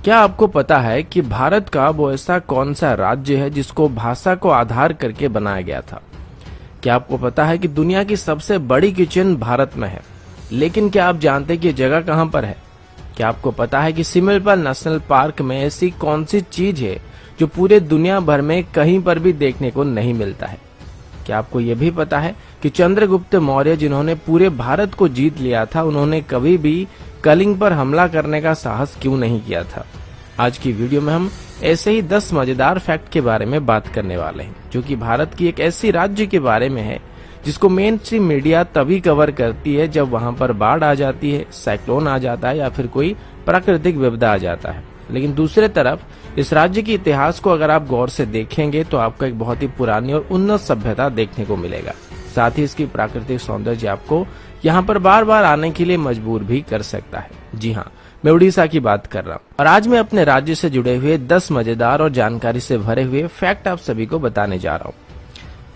क्या आपको पता है कि भारत का वो ऐसा कौन सा राज्य है जिसको भाषा को आधार करके बनाया गया था? क्या आपको पता है कि दुनिया की सबसे बड़ी किचन भारत में है, लेकिन क्या आप जानते हैं कि जगह कहां पर है? क्या आपको पता है कि सिमलपाल नेशनल पार्क में ऐसी कौन सी चीज है जो पूरे दुनिया भर में कहीं पर भी देखने को नहीं मिलता है? क्या आपको यह भी पता है कि चंद्रगुप्त मौर्य जिन्होंने पूरे भारत को जीत लिया था, उन्होंने कभी भी कलिंग पर हमला करने का साहस क्यों नहीं किया था? आज की वीडियो में हम ऐसे ही 10 मजेदार फैक्ट के बारे में बात करने वाले हैं, जो कि भारत की एक ऐसी राज्य के बारे में है जिसको मेन स्ट्रीम मीडिया तभी कवर करती है जब वहां पर बाढ़ आ जाती है, साइक्लोन आ जाता है या फिर कोई प्राकृतिक विपदा आ जाता है। लेकिन दूसरे तरफ इस राज्य के इतिहास को अगर आप गौर से देखेंगे तो आपको एक बहुत ही पुरानी और उन्नत सभ्यता देखने को मिलेगा। साथ ही इसकी प्राकृतिक सौंदर्य आपको यहाँ पर बार बार आने के लिए मजबूर भी कर सकता है। जी हाँ, मैं उड़ीसा की बात कर रहा हूँ और आज मैं अपने राज्य से जुड़े हुए 10 मजेदार और जानकारी से भरे हुए फैक्ट आप सभी को बताने जा रहा हूँ।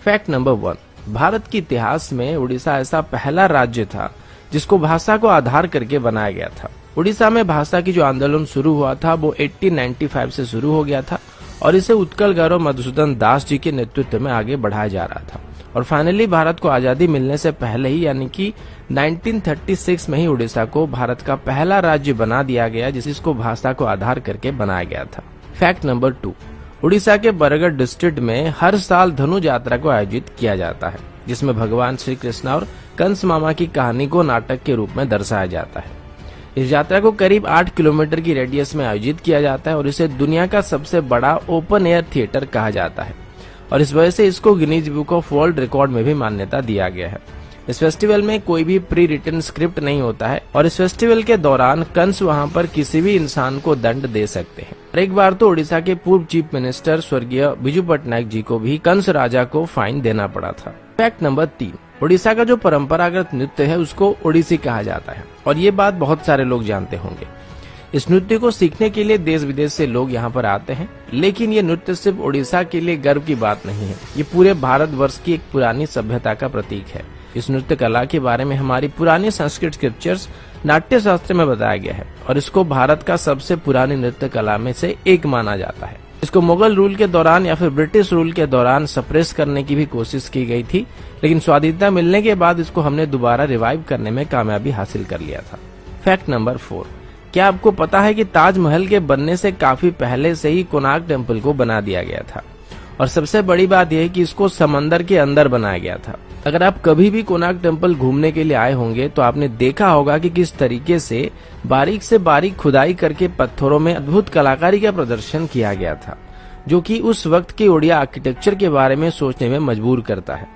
फैक्ट नंबर 1, भारत के इतिहास में उड़ीसा ऐसा पहला राज्य था जिसको भाषा को आधार करके बनाया गया था। उड़ीसा में भाषा की जो आंदोलन शुरू हुआ था वो 1895 से शुरू हो गया था और इसे उत्कल गौरव मधुसूदन दास जी के नेतृत्व में आगे बढ़ाया जा रहा था। और फाइनली भारत को आजादी मिलने से पहले ही यानी कि 1936 में ही उड़ीसा को भारत का पहला राज्य बना दिया गया जिसको भाषा को आधार करके बनाया गया था। फैक्ट नंबर 2, उड़ीसा के बरगढ़ डिस्ट्रिक्ट में हर साल धनु यात्रा को आयोजित किया जाता है, जिसमें भगवान श्री कृष्ण और कंस मामा की कहानी को नाटक के रूप में दर्शाया जाता है। इस यात्रा को करीब 8 किलोमीटर की रेडियस में आयोजित किया जाता है और इसे दुनिया का सबसे बड़ा ओपन एयर थिएटर कहा जाता है और इस वजह से इसको Guinness book of world record में भी मान्यता दिया गया है। इस फेस्टिवल में कोई भी प्री रिटन स्क्रिप्ट नहीं होता है और इस फेस्टिवल के दौरान कंस वहां पर किसी भी इंसान को दंड दे सकते हैं। और एक बार तो उड़ीसा के पूर्व चीफ मिनिस्टर स्वर्गीय बिजू पटनायक जी को भी कंस राजा को फाइन देना पड़ा था। फैक्ट नंबर 3, उड़ीसा का जो परंपरागत नृत्य है उसको ओडिसी कहा जाता है और ये बात बहुत सारे लोग जानते होंगे। इस नृत्य को सीखने के लिए देश विदेश से लोग यहाँ पर आते हैं, लेकिन ये नृत्य सिर्फ उड़ीसा के लिए गर्व की बात नहीं है, ये पूरे भारतवर्ष की एक पुरानी सभ्यता का प्रतीक है। इस नृत्य कला के बारे में हमारी पुरानी संस्कृत स्क्रिप्चर्स नाट्य शास्त्र में बताया गया है और इसको भारत का सबसे पुरानी नृत्य कला में से एक माना जाता है। इसको मुगल रूल के दौरान या फिर ब्रिटिश रूल के दौरान सप्रेस करने की भी कोशिश की गई थी, लेकिन स्वाधीनता मिलने के बाद इसको हमने दोबारा रिवाइव करने में कामयाबी हासिल कर लिया था। फैक्ट नंबर 4, क्या आपको पता है कि ताजमहल के बनने से काफी पहले से ही कोणार्क टेम्पल को बना दिया गया था और सबसे बड़ी बात यह है कि इसको समंदर के अंदर बनाया गया था। अगर आप कभी भी कोणार्क टेम्पल घूमने के लिए आए होंगे तो आपने देखा होगा कि किस तरीके से बारीक खुदाई करके पत्थरों में अद्भुत कलाकारी का प्रदर्शन किया गया था, जो कि उस वक्त के ओडिया आर्किटेक्चर के बारे में सोचने में मजबूर करता है।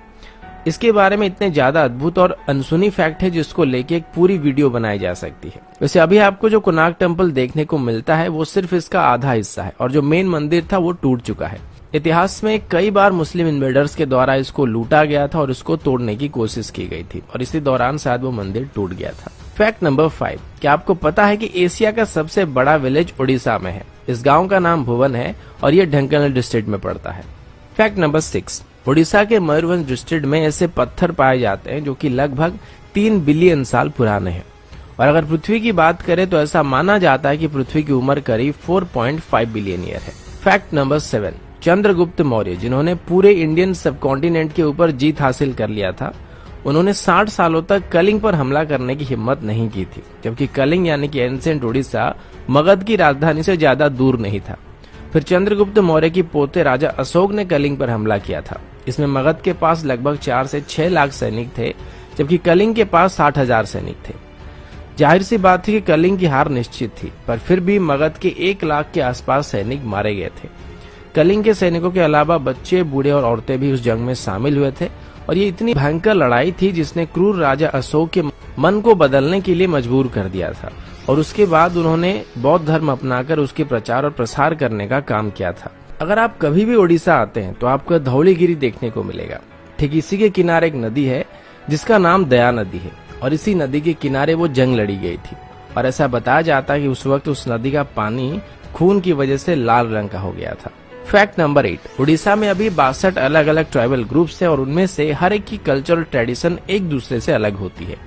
इसके बारे में इतने ज्यादा अद्भुत और अनसुनी फैक्ट है जिसको लेके एक पूरी वीडियो बनाई जा सकती है। वैसे अभी आपको जो कोणार्क टेम्पल देखने को मिलता है वो सिर्फ इसका आधा हिस्सा है और जो मेन मंदिर था वो टूट चुका है। इतिहास में कई बार मुस्लिम इन्वेडर्स के द्वारा इसको लूटा गया था और इसको तोड़ने की कोशिश की गई थी और इसी दौरान शायद वो मंदिर टूट गया था। फैक्ट नंबर 5, क्या आपको पता है कि एशिया का सबसे बड़ा विलेज उड़ीसा में है? इस गाँव का नाम भुवन है और ये ढेंकानाल डिस्ट्रिक्ट में पड़ता है। फैक्ट नंबर 6, उड़ीसा के मयूरभंज डिस्ट्रिक्ट में ऐसे पत्थर पाए जाते हैं जो कि लगभग 3 बिलियन साल पुराने हैं और अगर पृथ्वी की बात करें तो ऐसा माना जाता है कि पृथ्वी की उम्र करीब 4.5 बिलियन ईयर है। फैक्ट नंबर 7, चंद्रगुप्त मौर्य जिन्होंने पूरे इंडियन सब कॉन्टिनेंट के ऊपर जीत हासिल कर लिया था, उन्होंने 60 सालों तक कलिंग पर हमला करने की हिम्मत नहीं की थी, जबकि कलिंग यानी कि एंसेंट उड़ीसा मगध की राजधानी से ज्यादा दूर नहीं था। फिर चंद्रगुप्त मौर्य की पोते राजा अशोक ने कलिंग पर हमला किया था। इसमें मगध के पास लगभग 4 से 6 लाख सैनिक थे, जबकि कलिंग के पास 60,000 सैनिक थे। जाहिर सी बात थी कि कलिंग की हार निश्चित थी, पर फिर भी मगध के 1 लाख के आसपास सैनिक मारे गए थे। कलिंग के सैनिकों के अलावा बच्चे, बूढ़े और औरतें भी उस जंग में शामिल हुए थे और ये इतनी भयंकर लड़ाई थी जिसने क्रूर राजा अशोक के मन को बदलने के लिए मजबूर कर दिया था और उसके बाद उन्होंने बौद्ध धर्म अपनाकर उसके प्रचार और प्रसार करने का काम किया था। अगर आप कभी भी उड़ीसा आते हैं तो आपको धौलीगिरी देखने को मिलेगा। ठीक इसी के किनारे एक नदी है जिसका नाम दया नदी है और इसी नदी के किनारे वो जंग लड़ी गई थी और ऐसा बताया जाता है कि उस वक्त उस नदी का पानी खून की वजह से लाल रंग का हो गया था। फैक्ट नंबर 8, उड़ीसा में अभी 62 अलग अलग ट्राइबल ग्रुप्स हैं और उनमें से हर एक की कल्चरल ट्रेडिशन एक दूसरे से अलग होती है।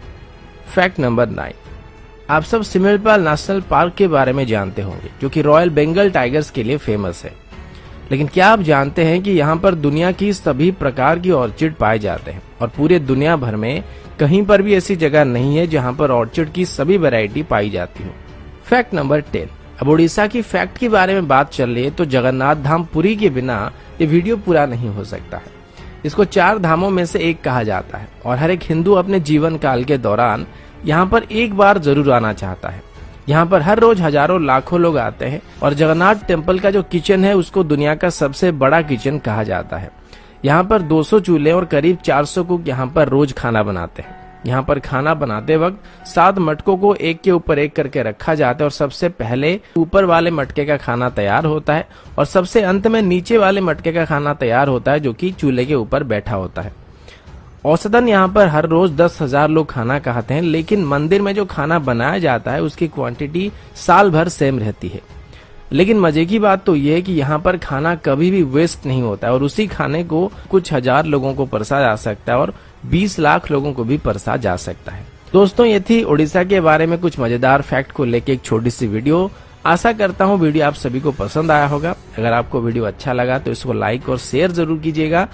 फैक्ट नंबर 9, आप सब सिमलपाल नेशनल पार्क के बारे में जानते होंगे, जो कि रॉयल बंगाल टाइगर्स के लिए फेमस है। लेकिन क्या आप जानते हैं कि यहाँ पर दुनिया की सभी प्रकार की ऑर्चिड पाए जाते हैं और पूरे दुनिया भर में कहीं पर भी ऐसी जगह नहीं है जहाँ पर ऑर्चिड की सभी वैरायटी पाई जाती हो। Fact number 10। अब उड़ीसा की फैक्ट के बारे में बात चल रही है तो जगन्नाथ धाम पुरी के बिना ये वीडियो पूरा नहीं हो सकता है। इसको 4 धामों में से एक कहा जाता है और हर एक हिंदू अपने जीवन काल के दौरान यहाँ पर एक बार जरूर आना चाहता है। यहाँ पर हर रोज हजारों लाखों लोग आते हैं और जगन्नाथ टेम्पल का जो किचन है उसको दुनिया का सबसे बड़ा किचन कहा जाता है। यहाँ पर 200 चूल्हे और करीब 400 कुक यहाँ पर रोज खाना बनाते हैं। यहाँ पर खाना बनाते वक्त 7 मटकों को एक के ऊपर एक करके रखा जाता है और सबसे पहले ऊपर वाले मटके का खाना तैयार होता है और सबसे अंत में नीचे वाले मटके का खाना तैयार होता है, जो कि चूल्हे के ऊपर बैठा होता है। औसतन यहाँ पर हर रोज 10,000 लोग खाना खाते हैं, लेकिन मंदिर में जो खाना बनाया जाता है उसकी क्वांटिटी साल भर सेम रहती है। लेकिन मजे की बात तो ये है कि यहाँ पर खाना कभी भी वेस्ट नहीं होता है और उसी खाने को कुछ हजार लोगों को परसा जा सकता है और 20 लाख लोगों को भी परसा जा सकता है। दोस्तों, ये थी उड़ीसा के बारे में कुछ मजेदार फैक्ट को लेके एक छोटी सी वीडियो। आशा करता हूँ वीडियो आप सभी को पसंद आया होगा। अगर आपको वीडियो अच्छा लगा तो इसको लाइक और शेयर जरूर कीजिएगा